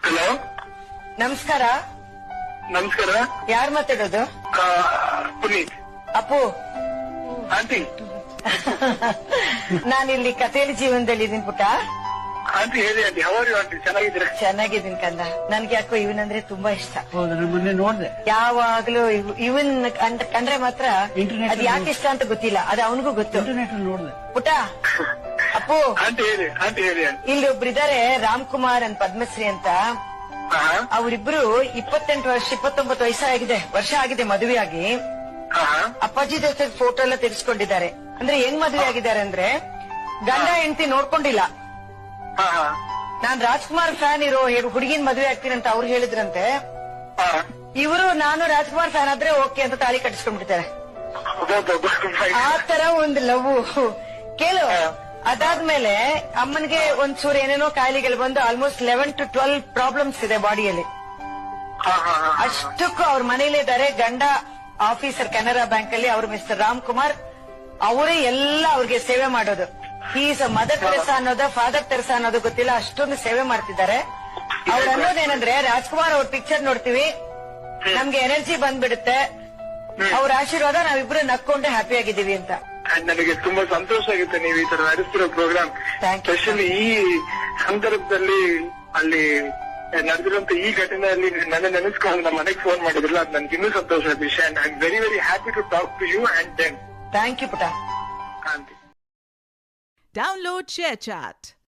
Hello, ನಮಸ್ಕಾರ. ನಮಸ್ಕಾರ. ಯಾರ್ ಮಾತಾಡೋದು? ಪುನೀತ್. ಅಪ್ಪು, ಆಂಟಿ. ನಾನಿಲ್ಲಿ ಕಥೆಯಲ್ಲಿ ಜೀವನದಲ್ಲಿ ಇದೀನಿ ಪುಟ್ಟ. ಆಂಟಿ ಹೇಳಿ ಆಂಟಿ, ಹವರ್ ಆಂಟಿ, ಚೆನ್ನಾಗಿದ್ದೀರಾ? ಚೆನ್ನಾಗಿದ್ದೀನಿ ಕಂದ. ನನ್ಗೆ ಯಾಕೋ ಇವನಂದ್ರೆ ತುಂಬಾ ಇಷ್ಟ. ಹೌದು, ಮೊನ್ನೆ ನೋಡ್ದೆ. ಯಾವಾಗ್ಲೂ ಇವನ್ ಕಂಡ್ರೆ ಮಾತ್ರ Internet ಅದ್ ಯಾಕೆ ಇಷ್ಟ ಅಂತ ಗೊತ್ತಿಲ್ಲ, ಅದು ಅವನಿಗೂ ಗೊತ್ತು. ಇಂಟರ್ನೆಟ್ ನೋಡ್ದೆ. ಪುಟ್ಟ, ಅಪ್ಪು, ಆಂಟಿ ಹೇಳಿ ಆಂಟಿ ಹೇಳಿ ಆಂಟಿ. ಇಲ್ಲಿ ಒಬ್ರಿದ್ದಾರೆ ರಾಮ್ ಕುಮಾರ್ ಅಂತ, ಪದ್ಮಶ್ರೀ ಅಂತ. ಹಾ ಅವರಿಬ್ರು 29 ವರ್ಷ ಆಗಿದೆ ಮದುವೆ ಆಗಿ. ಹಾ ಅಪ್ಪಾಜಿ ಜೊತೆ ಫೋಟೋ ಎಲ್ಲ ತೆಗೆಸ್ಕೊಂಡಿದ್ದಾರೆ. ಅಂದ್ರೆ ಹೆಂಗ್ ಮದುವೆ ಆಗಿದ್ದಾರೆ ಅಂದ್ರೆ, ಗಂಡ ಹೆಂಡತಿ ನೋಡ್ಕೊಂಡಿಲ್ಲ. ಹಾ ನಾನ್ ರಾಜ್ಕುಮಾರ್ ಫ್ಯಾನ್ ಇರೋ ಹುಡುಗಿನ ಮದುವೆ ಆಗ್ತೀನಿ ಅಂತ ಅವ್ರು ಹೇಳಿದ್ರಂತೆ. ಹಾ ಇವರು ನಾನು ರಾಜ್ಕುಮಾರ್ ಫ್ಯಾನ್ ಆದ್ರೆ ಓಕೆ ಅಂತ ತಾಳಿ ಕಟ್ಟಿಸ್ಕೊಂಡ್ಬಿಡ್ತಾರೆ. ಆ ತರ ಒಂದು ಲವ್. ಕೇಳು, ಅದಾದ್ಮೇಲೆ ಅಮ್ಮನಿಗೆ ಒಂಚೂರು ಏನೇನೋ ಕಾಯಿಲೆಗಳು ಬಂದು ಆಲ್ಮೋಸ್ಟ್ 11 to 12 ಪ್ರಾಬ್ಲಮ್ಸ್ ಇದೆ ಬಾಡಿಯಲ್ಲಿ. ಅಷ್ಟಕ್ಕೂ ಅವ್ರ ಮನೇಲಿ ಇದ್ದಾರೆ. ಗಂಡ ಆಫೀಸರ್ ಕೆನರಾ ಬ್ಯಾಂಕ್ ಅಲ್ಲಿ, ಅವ್ರು ಮಿಸ್ಟರ್ ರಾಮ್ ಕುಮಾರ್. ಅವರೇ ಎಲ್ಲ ಅವ್ರಿಗೆ ಸೇವೆ ಮಾಡೋದು. ಈಸ್ ಮದರ್ ತೆರೆಸಾ ಅನ್ನೋದ ಫಾದರ್ ತೆರೆಸಾ ಅನ್ನೋದು ಗೊತ್ತಿಲ್ಲ, ಅಷ್ಟೊಂದು ಸೇವೆ ಮಾಡ್ತಿದ್ದಾರೆ. ಅವ್ರು ಅನ್ನೋದೇನಂದ್ರೆ, ರಾಜ್ಕುಮಾರ್ ಅವ್ರ ಪಿಕ್ಚರ್ ನೋಡ್ತೀವಿ, ನಮ್ಗೆ ಎನರ್ಜಿ ಬಂದ್ಬಿಡುತ್ತೆ, ಅವ್ರ ಆಶೀರ್ವಾದ ನಾವಿಬ್ರು ನಕ್ಕೊಂಡೆ ಹ್ಯಾಪಿ ಆಗಿದ್ದೀವಿ ಅಂತ. ನನಗೆ ತುಂಬಾ ಸಂತೋಷ ಆಗುತ್ತೆ ನೀವು ಈ ತರ ನಡೆಸ್ತಿರೋ ಪ್ರೋಗ್ರಾಮ್. Thank you. ಸ್ಪೆಷಲಿ ಈ ಸಂದರ್ಭದಲ್ಲಿ ಅಲ್ಲಿ ನಡೆದಿರುವಂತ ಈ ಘಟನೆಯಲ್ಲಿ ನನ್ನ ನೆನೆಸ್ಕೊಂಡು ನಮ್ಮ ಮನೆಗೆ ಫೋನ್ ಮಾಡಿದ್ರಲ್ಲ, ಅದು ನನ್ಗೆ ಇನ್ನೂ ಸಂತೋಷ ವಿಷಯ. And I am very very happy to talk to you and then. Thank you ಪುಟ. ಆಂಟಿ. Download ShareChat.